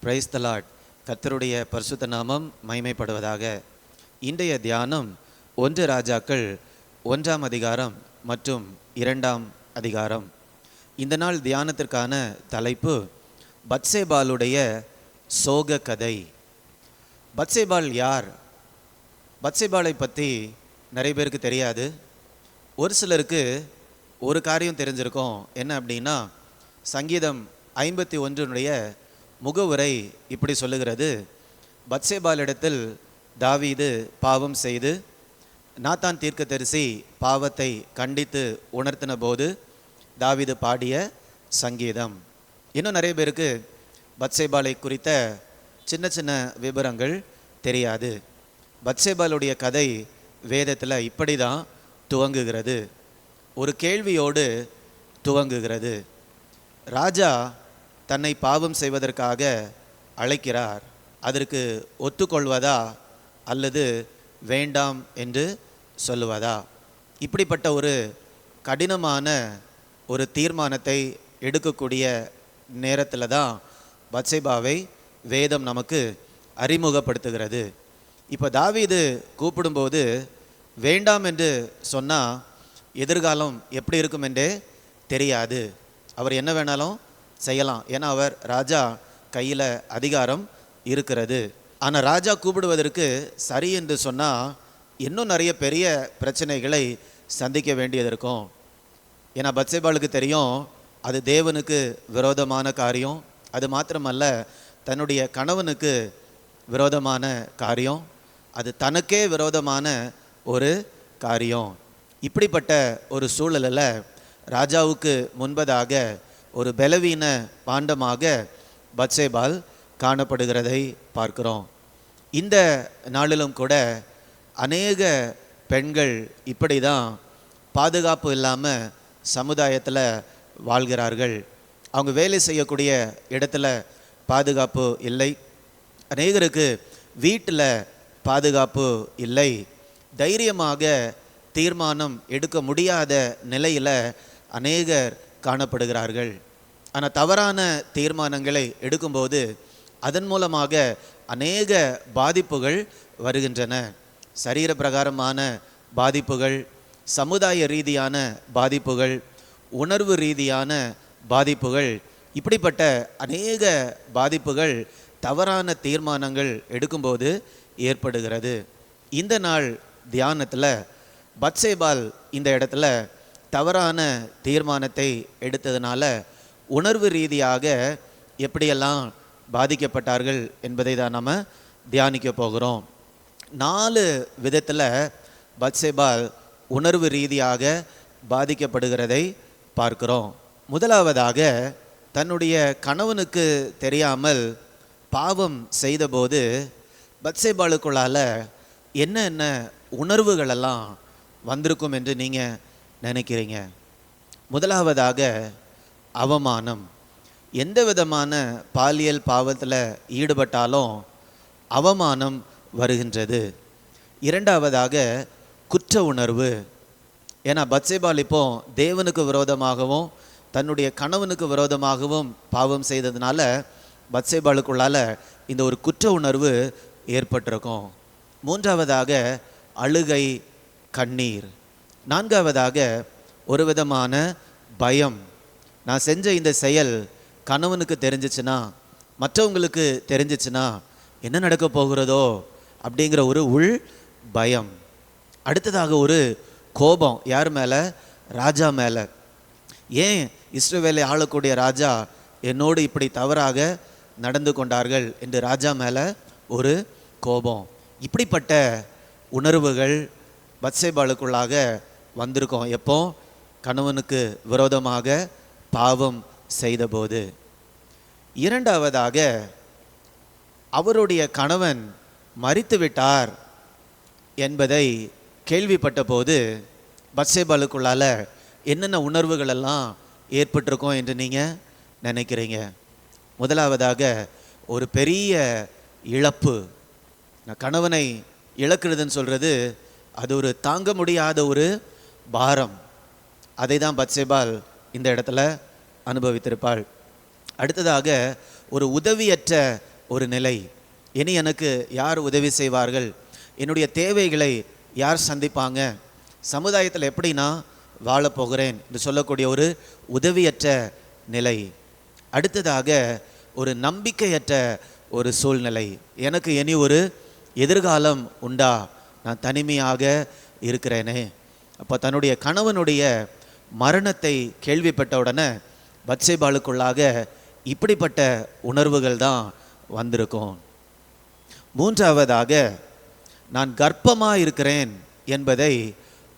Praise the Lord. கர்த்தருடைய பரிசுத்த நாமம் மகிமைப்படுவதாக. இன்றைய தியானம் 1 ராஜாக்கள் 1ஆம் அதிகாரம் மற்றும் 2ஆம் அதிகாரம். இந்த நாள் தியானத்திற்கான தலைப்பு பத்சேபாளுடைய சோக கதை. பத்சேபாள் யார்? பத்சேபாளை பற்றி நிறைய பேருக்கு தெரியாது. ஒரு சிலருக்கு ஒரு காரியம் தெரிஞ்சிருக்கும். என்ன அப்படின்னா, சங்கீதம் 51 முகவுரை இப்படி சொல்லுகிறது: பத்சேபாளிடத்தில் தாவீது பாவம் செய்து நாத்தான் தீர்க்கதரிசி பாவத்தை கண்டித்து உணர்த்தின போது தாவீது பாடிய சங்கீதம். இன்னும் நிறைய பேருக்கு பத்சேபாளை குறித்த சின்ன சின்ன விவரங்கள் தெரியாது. பத்சேபாளுடைய கதை வேதத்தில் இப்படி தான் துவங்குகிறது. ஒரு கேள்வியோடு துவங்குகிறது. ராஜா தன்னை பாவம் செய்வதற்காக அழைக்கிறார். அதற்கு ஒத்துக்கொள்வதா அல்லது வேண்டாம் என்று சொல்லுவதா? இப்படிப்பட்ட ஒரு கடினமான ஒரு தீர்மானத்தை எடுக்கக்கூடிய நேரத்தில் தான் பத்சேபாவை வேதம் நமக்கு அறிமுகப்படுத்துகிறது. இப்போ தாவீது கூப்பிடும்போது வேண்டாம் என்று சொன்னால் எதிர்காலம் எப்படி இருக்கும் என்றே தெரியாது. அவர் என்ன வேணாலும் செய்யலாம். ஏன்னா அவர் ராஜா கையில் அதிகாரம் இருக்கிறது. ஆனால் ராஜா கூப்பிடுவதற்கு சரி என்று சொன்னால் இன்னும் நிறைய பெரிய பிரச்சனைகளை சந்திக்க வேண்டியது இருக்கும். ஏன்னா பத்சேபாளுக்கு தெரியும் அது தேவனுக்கு விரோதமான காரியம். அது மாத்திரமல்ல, தன்னுடைய கணவனுக்கு விரோதமான காரியம், அது தனக்கே விரோதமான ஒரு காரியம். இப்படிப்பட்ட ஒரு சூழலில் ராஜாவுக்கு முன்பதாக ஒரு பலவீன பாண்டமாக பத்சேபாள் காணப்படுகிறதை பார்க்கிறோம். இந்த நாளிலும் கூட அநேக பெண்கள் இப்படி தான் பாதுகாப்பு இல்லாமல் சமுதாயத்தில் வாழ்கிறார்கள். அவங்க வேலை செய்யக்கூடிய இடத்துல பாதுகாப்பு இல்லை. அநேகருக்கு வீட்டில் பாதுகாப்பு இல்லை. தைரியமாக தீர்மானம் எடுக்க முடியாத நிலையில் அநேகர் காணப்படுகிறார்கள். ஆனால் தவறான தீர்மானங்களை எடுக்கும்போது அதன் மூலமாக அநேக பாதிப்புகள் வருகின்றன. சரீர பிரகாரமான பாதிப்புகள், சமுதாய ரீதியான பாதிப்புகள், உணர்வு ரீதியான பாதிப்புகள், இப்படிப்பட்ட அநேக பாதிப்புகள் தவறான தீர்மானங்கள் எடுக்கும்போது ஏற்படுகிறது. இந்த நாள் தியானத்தில் பத்சேபாள் இந்த இடத்துல தவறான தீர்மானத்தை எடுத்ததுனால உணர்வு ரீதியாக எப்படியெல்லாம் பாதிக்கப்பட்டார்கள் என்பதை தான் நம்ம தியானிக்க போகிறோம். 4 விதத்தில் பத்சேபாள் உணர்வு ரீதியாக பாதிக்கப்படுகிறதை பார்க்கிறோம். முதலாவதாக, தன்னுடைய கணவனுக்கு தெரியாமல் பாவம் செய்தபோது பத்சேபாளுக்குள்ளால் என்ன உணர்வுகளெல்லாம் வந்திருக்கும் என்று நீங்கள் நினைக்கிறீங்க? முதலாவதாக அவமானம். எந்த விதமான பாலியல் பாவத்தில் ஈடுபட்டாலும் அவமானம் வருகின்றது. இரண்டாவதாக குற்ற உணர்வு. ஏன்னா பத்சேபாள் இப்போ தேவனுக்கு விரோதமாகவும் தன்னுடைய கணவனுக்கு விரோதமாகவும் பாவம் செய்ததுனால பத்சேபாளுக்குள்ளால் இந்த ஒரு குற்ற உணர்வு ஏற்பட்டிருக்கும். மூன்றாவதாக அழுகை, கண்ணீர். நான்காவதாக ஒரு விதமான பயம். நான் செஞ்ச இந்த செயல் கணவனுக்கு தெரிஞ்சிச்சுன்னா, மற்றவங்களுக்கு தெரிஞ்சிச்சுன்னா என்ன நடக்க போகிறதோ அப்படிங்கிற ஒரு உள் பயம். அடுத்ததாக ஒரு கோபம். யார் மேலே? ராஜா மேலே. ஏன் இஸ்ரவேலை ஆளக்கூடிய ராஜா என்னோடு இப்படி தவறாக நடந்து கொண்டார்கள் என்று ராஜா மேலே ஒரு கோபம். இப்படிப்பட்ட உணர்வுகள் பத்சேபாளுக்குள்ளாக வந்திருக்கும். எப்போ? கணவனுக்கு விரோதமாக பாவம் செய்தபோது. இரண்டாவதாக, அவருடைய கணவன் மரித்து விட்டார் என்பதை கேள்விப்பட்ட போது பத்சேபாளுக்குள்ளால் என்னென்ன உணர்வுகளெல்லாம் ஏற்பட்டிருக்கும் என்று நீங்கள் நினைக்கிறீங்க? முதலாவதாக ஒரு பெரிய இழப்பு. நான் கணவனை இழக்கிறதுன்னு சொல்கிறது அது ஒரு தாங்க முடியாத ஒரு பாரம். அதை தான் பத்சேபாள் இந்த இடத்துல அனுபவித்திருப்பாள். அடுத்ததாக ஒரு உதவியற்ற ஒரு நிலை. இனி எனக்கு யார் உதவி செய்வார்கள், என்னுடைய தேவைகளை யார் சந்திப்பாங்க, சமுதாயத்தில் எப்படி நான் வாழப்போகிறேன் என்று சொல்லக்கூடிய ஒரு உதவியற்ற நிலை. அடுத்ததாக ஒரு நம்பிக்கையற்ற ஒரு சூழ்நிலை. எனக்கு இனி ஒரு எதிர்காலம் உண்டா, நான் தனிமையாக இருக்கிறேனே. அப்போ தன்னுடைய கணவனுடைய மரணத்தை கேள்விப்பட்ட உடனே பத்சேபாளுக்குள்ளாக இப்படிப்பட்ட உணர்வுகள் தான் வந்திருக்கும். மூன்றாவதாக நான் கர்ப்பமாக இருக்கிறேன் என்பதை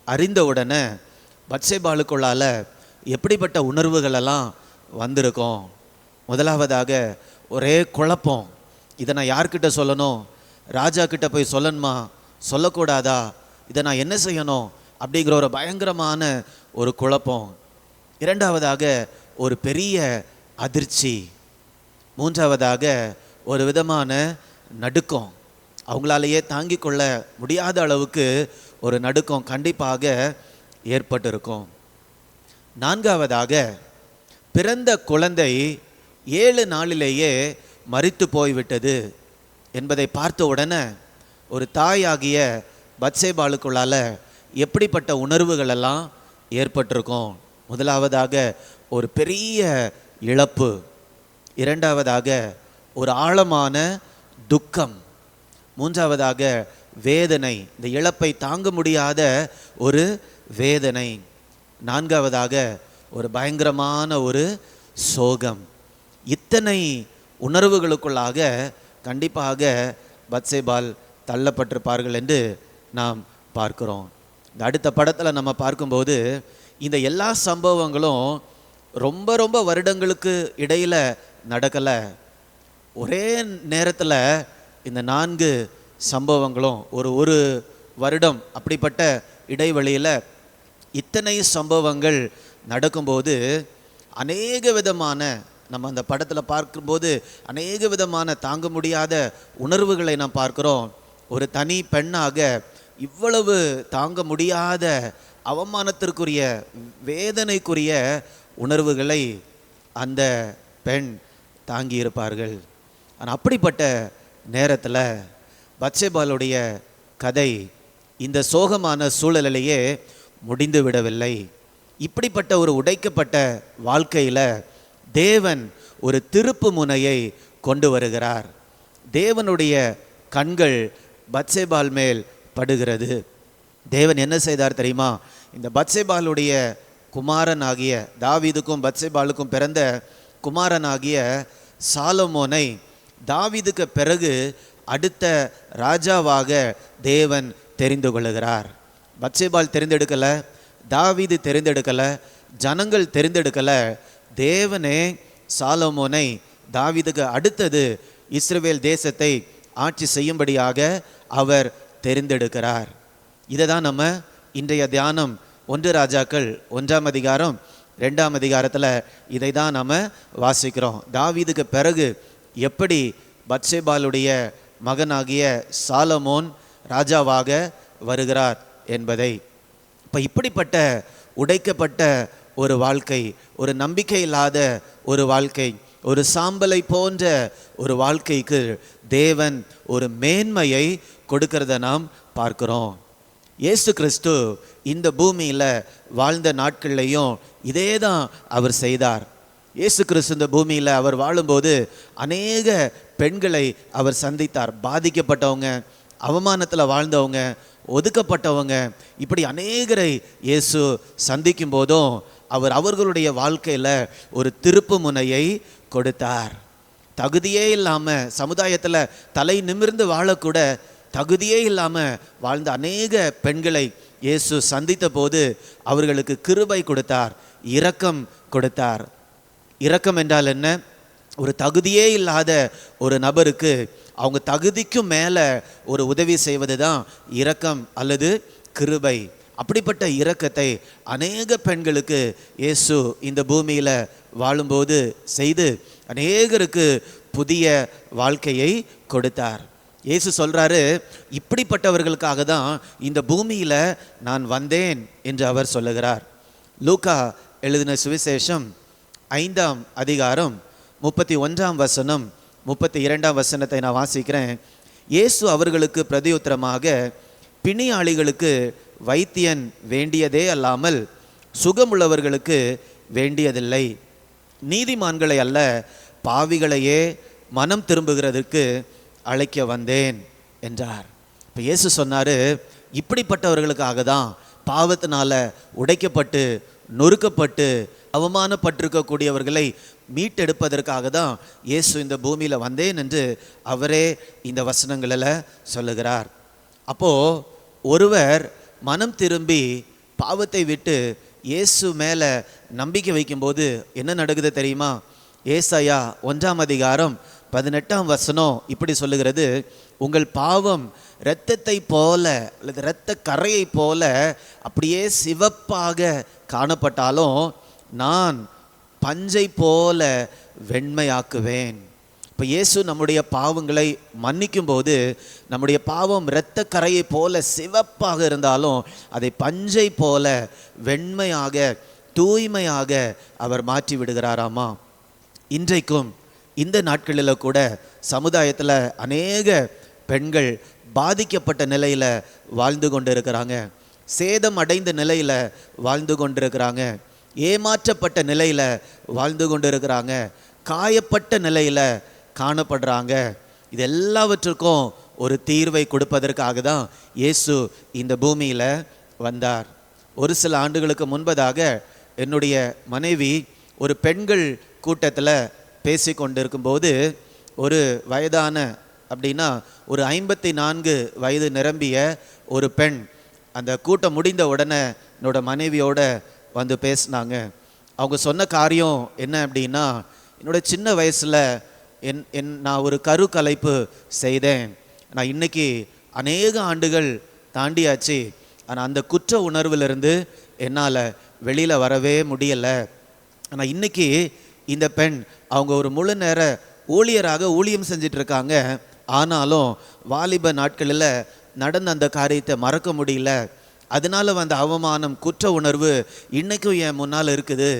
அறிந்தவுடனே பத்சேபாளுக்குள்ளால எப்படிப்பட்ட உணர்வுகளெல்லாம் வந்திருக்கும். முதலாவதாக ஒரே குழப்பம். இதை நான் யார்கிட்ட சொல்லணும், ராஜா கிட்ட போய் சொல்லணுமா, சொல்லக்கூடாதா, இதை நான் என்ன செய்யணும் அப்படிங்கிற ஒரு பயங்கரமான ஒரு குழப்பம். இரண்டாவதாக ஒரு பெரிய அதிர்ச்சி. மூன்றாவதாக ஒரு விதமான நடுக்கம். அவங்களாலேயே தாங்கிக் கொள்ள முடியாத அளவுக்கு ஒரு நடுக்கம் கண்டிப்பாக ஏற்பட்டிருக்கும். நான்காவதாக பிறந்த குழந்தை 7 நாளிலேயே மரித்து போய்விட்டது என்பதை பார்த்த உடனே ஒரு தாயாகிய பத்சேபாளுக்குள்ளால எப்படிப்பட்ட உணர்வுகள் எல்லாம் ஏற்பட்டிருக்கும். முதலாவதாக ஒரு பெரிய இழப்பு, இரண்டாவதாக ஒரு ஆழமான துக்கம், மூன்றாவதாக வேதனை, இந்த இழப்பை தாங்க முடியாத ஒரு வேதனை, நான்காவதாக ஒரு பயங்கரமான ஒரு சோகம். இத்தனை உணர்வுகளுக்குள்ளாக கண்டிப்பாக பத்சேபாள் தள்ளப்பட்டிருப்பார்கள் என்று நாம் பார்க்கிறோம். இந்த அடுத்த படத்தில் நம்ம பார்க்கும்போது இந்த எல்லா சம்பவங்களும் ரொம்ப ரொம்ப வருடங்களுக்கு இடையில் நடக்கலை. ஒரே நேரத்தில் இந்த 4 சம்பவங்களும் ஒரு வருடம் அப்படிப்பட்ட இடைவெளியில் இத்தனை சம்பவங்கள் நடக்கும்போது அநேக விதமான, நம்ம அந்த படத்தில் பார்க்கும்போது அநேக விதமான தாங்க முடியாத உணர்வுகளை நாம் பார்க்கிறோம். ஒரு தனி பெண்ணாக இவ்வளவு தாங்க முடியாத அவமானத்திற்குரிய வேதனைக்குரிய உணர்வுகளை அந்த பெண் தாங்கி இருப்பார்கள். ஆனால் அப்படிப்பட்ட நேரத்தில் பத்சேபாளுடைய கதை இந்த சோகமான சூழலிலேயே முடிந்து விடவில்லை. இப்படிப்பட்ட ஒரு உடைக்கப்பட்ட வாழ்க்கையில் தேவன் ஒரு திருப்பு முனையை கொண்டு வருகிறார். தேவனுடைய கண்கள் பத்சேபாள் மேல் படுகிறது. தேவன் என்ன செய்தார் தெரியுமா? இந்த பத்சேபாளுடைய குமாரனாகிய, தாவீதுக்கும் பத்சேபாளுக்கும் பிறந்த குமாரனாகிய சாலமோனை தாவீதுக்கு பிறகு அடுத்த ராஜாவாக தேவன் தெரிந்து கொள்ளுகிறார். பத்சேபாள் தெரிந்தெடுக்கலை, தாவீது தெரிந்தெடுக்கலை, ஜனங்கள் தெரிந்தெடுக்கலை. தேவனே சாலமோனை தாவீதுக்கு அடுத்தது இஸ்ரவேல் தேசத்தை ஆட்சி செய்யும்படியாக அவர் தெரிந்தெடுக்கிறார். இதை தான் நம்ம இன்றைய தியானம் 1 ராஜாக்கள் 1ஆம் அதிகாரம் 2ஆம் அதிகாரத்தில் இதை தான் நம்ம வாசிக்கிறோம். தாவீதுக்கு பிறகு எப்படி பத்சேபாளுடைய மகனாகிய சாலமோன் ராஜாவாக வருகிறார் என்பதை. இப்போ இப்படிப்பட்ட உடைக்கப்பட்ட ஒரு வாழ்க்கை, ஒரு நம்பிக்கை இல்லாத ஒரு வாழ்க்கை, ஒரு சாம்பலை போன்ற ஒரு வாழ்க்கைக்கு தேவன் ஒரு மேன்மையை கொடுக்கிறத நாம் பார்க்கிறோம். இயேசு கிறிஸ்து இந்த பூமியில் வாழ்ந்த நாட்கள்லையும் இதே தான் அவர் செய்தார். இயேசு கிறிஸ்து இந்த பூமியில் அவர் வாழும்போது அநேக பெண்களை அவர் சந்தித்தார். பாதிக்கப்பட்டவங்க, அவமானத்தில் வாழ்ந்தவங்க, ஒதுக்கப்பட்டவங்க, இப்படி அநேகரை இயேசு சந்திக்கும் போதும் அவர்களுடைய வாழ்க்கையில் ஒரு திருப்பு முனையை கொடுத்தார். தகுதியே இல்லாமல் சமுதாயத்தில் தலை நிமிர்ந்து வாழக்கூட தகுதியே இல்லாமல் வாழ்ந்த அநேக பெண்களை இயேசு சந்தித்த போது அவர்களுக்கு கிருபை கொடுத்தார், இரக்கம் கொடுத்தார். இரக்கம் என்றால் என்ன? ஒரு தகுதியே இல்லாத ஒரு நபருக்கு அவங்க தகுதிக்கும் மேலே ஒரு உதவி செய்வது தான் இரக்கம் அல்லது கிருபை. அப்படிப்பட்ட இரக்கத்தை அநேக பெண்களுக்கு இயேசு இந்த பூமியில் வாழும்போது செய்து அநேகருக்கு புதிய வாழ்க்கையை கொடுத்தார். இயேசு சொல்கிறாரு, இப்படிப்பட்டவர்களுக்காக தான் இந்த பூமியில் நான் வந்தேன் என்று அவர் சொல்லுகிறார். லூக்கா எழுதின சுவிசேஷம் 5ஆம் அதிகாரம் 31ஆம் வசனம் 32ஆம் வசனத்தை நான் வாசிக்கிறேன். இயேசு அவர்களுக்கு பிரதியுத்தரமாக, பிணியாளிகளுக்கு வைத்தியன் வேண்டியதே அல்லாமல் சுகமுள்ளவர்களுக்கு வேண்டியதில்லை. நீதிமான்களை அல்ல, பாவிகளையே மனம் திரும்புகிறதற்கு அழைக்க வந்தேன் என்றார். இப்போ இயேசு சொன்னார், இப்படிப்பட்டவர்களுக்காக தான், பாவத்தினால உடைக்கப்பட்டு நொறுக்கப்பட்டு அவமானப்பட்டிருக்கக்கூடியவர்களை மீட்டெடுப்பதற்காக தான் இயேசு இந்த பூமியில் வந்தேன் என்று அவரே இந்த வசனங்களில் சொல்லுகிறார். அப்போது ஒருவர் மனம் திரும்பி பாவத்தை விட்டு இயேசு மேலே நம்பிக்கை வைக்கும்போது என்ன நடக்குது தெரியுமா? ஏசாயா 1ஆம் அதிகாரம் 18ஆம் வசனம் இப்படி சொல்லுகிறது, உங்கள் பாவம் இரத்தத்தை போல அல்லது இரத்த கரையை போல அப்படியே சிவப்பாக காணப்பட்டாலும் நான் பஞ்சை போல வெண்மையாக்குவேன். இப்போ இயேசு நம்முடைய பாவங்களை மன்னிக்கும் போது நம்முடைய பாவம் இரத்த கரையை போல சிவப்பாக இருந்தாலும் அதை பஞ்சை போல வெண்மையாக தூய்மையாக அவர் மாற்றி விடுகிறாராமா. இன்றைக்கும் இந்த நாட்களில் கூட சமுதாயத்தில் அநேக பெண்கள் பாதிக்கப்பட்ட நிலையில் வாழ்ந்து கொண்டு இருக்கிறாங்க, சேதம் அடைந்த நிலையில் வாழ்ந்து கொண்டிருக்கிறாங்க, ஏமாற்றப்பட்ட நிலையில் வாழ்ந்து கொண்டு இருக்கிறாங்க, காயப்பட்ட நிலையில் காணப்படுறாங்க. இது எல்லாவற்றுக்கும் ஒரு தீர்வை கொடுப்பதற்காக தான் இயேசு இந்த பூமியில் வந்தார். ஒரு சில ஆண்டுகளுக்கு முன்பதாக என்னுடைய மனைவி ஒரு பெண்கள் கூட்டத்தில் பேசி கொண்டிருக்கும்போது ஒரு வயதான அப்படின்னா ஒரு 54 வயது நிரம்பிய ஒரு பெண் அந்த கூட்டம் முடிந்த உடனே என்னோட மனைவியோட வந்து பேசினாங்க. அவங்க சொன்ன காரியம் என்ன அப்படின்னா, என்னோட சின்ன வயசில் நான் ஒரு கரு கலைப்பு செய்தேன். நான் இன்னைக்கு அநேக ஆண்டுகள் தாண்டியாச்சு, ஆனால் அந்த குற்ற உணர்விலிருந்து என்னால் வெளியில் வரவே முடியலை. ஆனால் இன்னைக்கு இந்த பெண் அவங்க ஒரு முழு நேர ஊழியராக ஊழியம் செஞ்சிட்டு இருக்காங்க. ஆனாலும் வாலிப நாட்களில் நடந்த அந்த காரியத்தை மறக்க முடியல. அதனால வந்த அவமானம், குற்ற உணர்வு இன்றைக்கும் என் முன்னால் இருக்குது.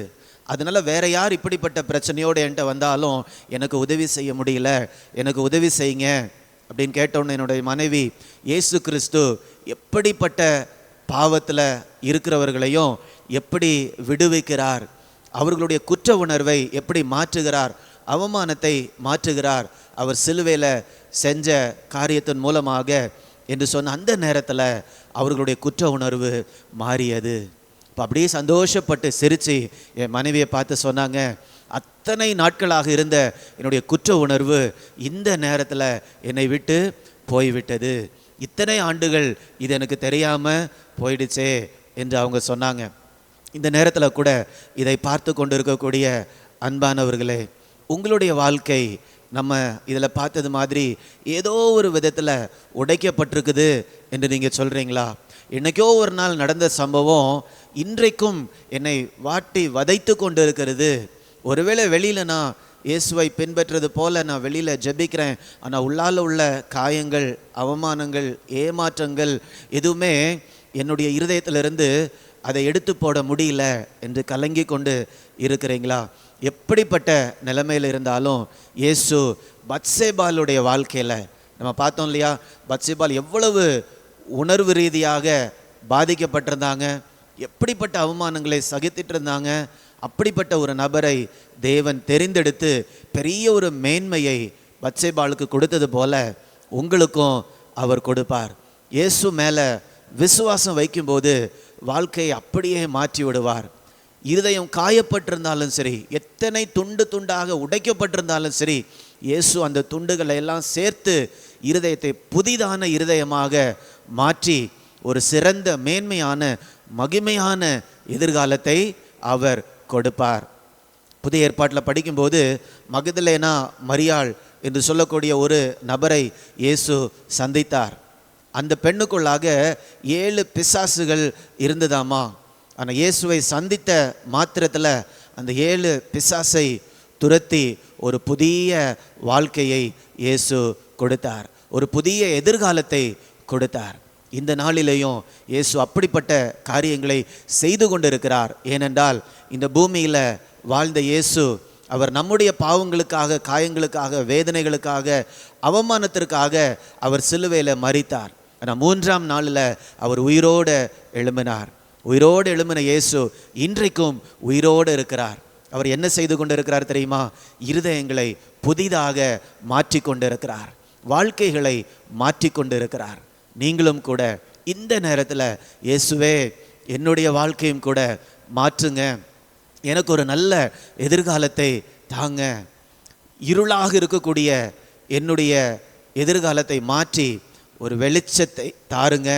அதனால் வேற யார் இப்படிப்பட்ட பிரச்சனையோடு என்கிட்ட வந்தாலும் எனக்கு உதவி செய்ய முடியல, எனக்கு உதவி செய்யுங்க அப்படின்னு கேட்டோன்னு என்னுடைய மனைவி, இயேசு கிறிஸ்து எப்படிப்பட்ட பாவத்தில் இருக்கிறவர்களையும் எப்படி விடுவிக்கிறார், அவர்களுடைய குற்ற உணர்வை எப்படி மாற்றுகிறார், அவமானத்தை மாற்றுகிறார் அவர் சிலுவையில் செஞ்ச காரியத்தின் மூலமாக என்று சொன்ன அந்த நேரத்தில் அவர்களுடைய குற்ற உணர்வு மாறியது. இப்போ அப்படியே சந்தோஷப்பட்டு சிரித்து என் மனைவியை பார்த்து சொன்னாங்க, அத்தனை நாட்களாக இருந்த என்னுடைய குற்ற உணர்வு இந்த நேரத்தில் என்னை விட்டு போய்விட்டது, இத்தனை ஆண்டுகள் இது எனக்கு தெரியாமல் போயிடுச்சே என்று அவங்க சொன்னாங்க. இந்த நேரத்தில் கூட இதை பார்த்து கொண்டு இருக்கக்கூடிய அன்பானவர்களே, உங்களுடைய வாழ்க்கை நம்ம இதில் பார்த்தது மாதிரி ஏதோ ஒரு விதத்தில் உடைக்கப்பட்டிருக்குது என்று நீங்கள் சொல்கிறீங்களா? என்னைக்கோ ஒரு நாள் நடந்த சம்பவம் இன்றைக்கும் என்னை வாட்டி வதைத்து கொண்டு இருக்கிறது. ஒருவேளை வெளியில் நான் இயேசுவை பின்பற்றது போல நான் வெளியில் ஜெபிக்கிறேன், ஆனால் உள்ளால உள்ள காயங்கள், அவமானங்கள், ஏமாற்றங்கள் எதுவுமே என்னுடைய இருதயத்திலிருந்து அதை எடுத்து போட முடியல என்று கலங்கி கொண்டு இருக்கிறீங்களா? எப்படிப்பட்ட நிலைமையில் இருந்தாலும் இயேசு பத்சேபாலுடைய வாழ்க்கையில் நம்ம பார்த்தோம் இல்லையா, பத்சேபால் எவ்வளவு உணர்வு ரீதியாக பாதிக்கப்பட்டிருந்தாங்க, எப்படிப்பட்ட அவமானங்களை சகித்துட்டு இருந்தாங்க. அப்படிப்பட்ட ஒரு நபரை தேவன் தெரிந்தெடுத்து பெரிய ஒரு மேன்மையை பத்சேபாலுக்கு கொடுத்தது போல உங்களுக்கும் அவர் கொடுப்பார். இயேசு மேலே விசுவாசம் வைக்கும்போது வாழ்க்கையை அப்படியே மாற்றி விடுவார். இருதயம் காயப்பட்டிருந்தாலும் சரி, எத்தனை துண்டு துண்டாக உடைக்கப்பட்டிருந்தாலும் சரி, இயேசு அந்த துண்டுகளை எல்லாம் சேர்த்து இருதயத்தை புதிதான இருதயமாக மாற்றி ஒரு சிறந்த மேன்மையான மகிமையான எதிர்காலத்தை அவர் கொடுப்பார். புதிய ஏற்பாட்டில் படிக்கும்போது மகதலேனா மரியாள் என்று சொல்லக்கூடிய ஒரு நபரை இயேசு சந்தித்தார். அந்த பெண்ணுக்குள்ளாக 7 பிசாசுகள் இருந்ததாமா. ஆனால் இயேசுவை சந்தித்த மாத்திரத்தில் அந்த 7 பிசாசை துரத்தி ஒரு புதிய வாழ்க்கையை இயேசு கொடுத்தார், ஒரு புதிய எதிர்காலத்தை கொடுத்தார். இந்த நாளிலேயும் இயேசு அப்படிப்பட்ட காரியங்களை செய்து கொண்டிருக்கிறார். ஏனென்றால் இந்த பூமியில் வாழ்ந்த இயேசு அவர் நம்முடைய பாவங்களுக்காக, காயங்களுக்காக, வேதனைகளுக்காக, அவமானத்திற்காக அவர் சிலுவையில் மரித்தார். ஆனால் 3ஆம் நாளில் அவர் உயிரோடு எழும்பினார். உயிரோடு எழும்பின இயேசு இன்றைக்கும் உயிரோடு இருக்கிறார். அவர் என்ன செய்து கொண்டு இருக்கிறார் தெரியுமா? இருதயங்களை புதிதாக மாற்றி கொண்டிருக்கிறார், வாழ்க்கைகளை மாற்றி கொண்டிருக்கிறார். நீங்களும் கூட இந்த நேரத்தில் இயேசுவே என்னுடைய வாழ்க்கையும் கூட மாற்றுங்க, எனக்கு ஒரு நல்ல எதிர்காலத்தை தாங்க, இருளாக இருக்கக்கூடிய என்னுடைய எதிர்காலத்தை மாற்றி ஒரு வெளிச்சத்தை தாருங்க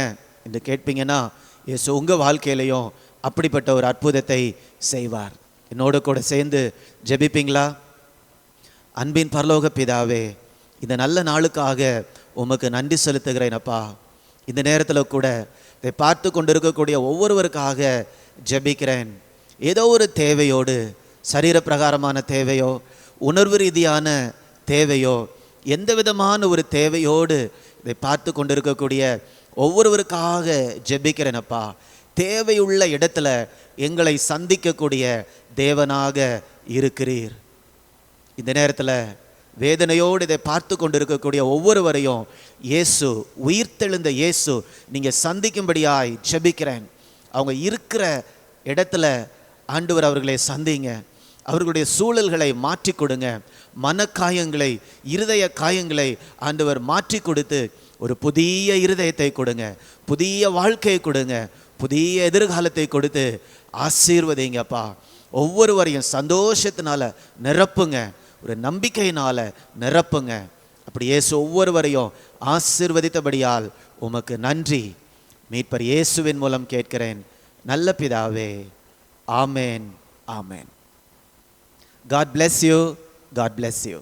என்று கேட்பீங்கன்னா இயேசு உங்கள் வாழ்க்கையிலையும் அப்படிப்பட்ட ஒரு அற்புதத்தை செய்வார். என்னோட கூட சேர்ந்து ஜெபிப்பீங்களா? அன்பின் பரலோக பிதாவே, இந்த நல்ல நாளுக்காக உமக்கு நன்றி செலுத்துகிறேன் அப்பா. இந்த நேரத்தில் கூட இதை பார்த்து கொண்டிருக்கக்கூடிய ஒவ்வொருவருக்காக ஜெபிக்கிறேன். ஏதோ ஒரு தேவையோடு, சரீர பிரகாரமான தேவையோ, உணர்வு ரீதியான தேவையோ, எந்த விதமான ஒரு தேவையோடு இதை பார்த்து கொண்டிருக்கக்கூடிய ஒவ்வொருவருக்காக ஜெபிக்கிறேன் அப்பா. தேவையுள்ள இடத்துல எங்களை சந்திக்கக்கூடிய தேவனாக இருக்கிறீர். இந்த நேரத்தில் வேதனையோடு இதை பார்த்து கொண்டிருக்கக்கூடிய ஒவ்வொருவரையும் இயேசு, உயிர்த்தெழுந்த இயேசு, நீங்கள் சந்திக்கும்படியாய் ஜெபிக்கிறேன். அவங்க இருக்கிற இடத்துல ஆண்டவர் அவர்களை சந்திங்க, அவர்களுடைய சூழல்களை மாற்றி கொடுங்க, மனக்காயங்களை, இருதய காயங்களை ஆண்டவர் மாற்றி கொடுத்து ஒரு புதிய இருதயத்தை கொடுங்க, புதிய வாழ்க்கையை கொடுங்க, புதிய எதிர்காலத்தை கொடுத்து ஆசீர்வதிங்கப்பா. ஒவ்வொருவரையும் சந்தோஷத்தினால நிரப்புங்க, ஒரு நம்பிக்கையினால நிரப்புங்க. அப்படி இயேசு ஒவ்வொருவரையும் ஆசீர்வதித்தபடியால் உமக்கு நன்றி. மீட்பர் இயேசுவின் மூலம் கேட்கிறேன் நல்ல பிதாவே, ஆமேன், ஆமேன். God bless you. God bless you.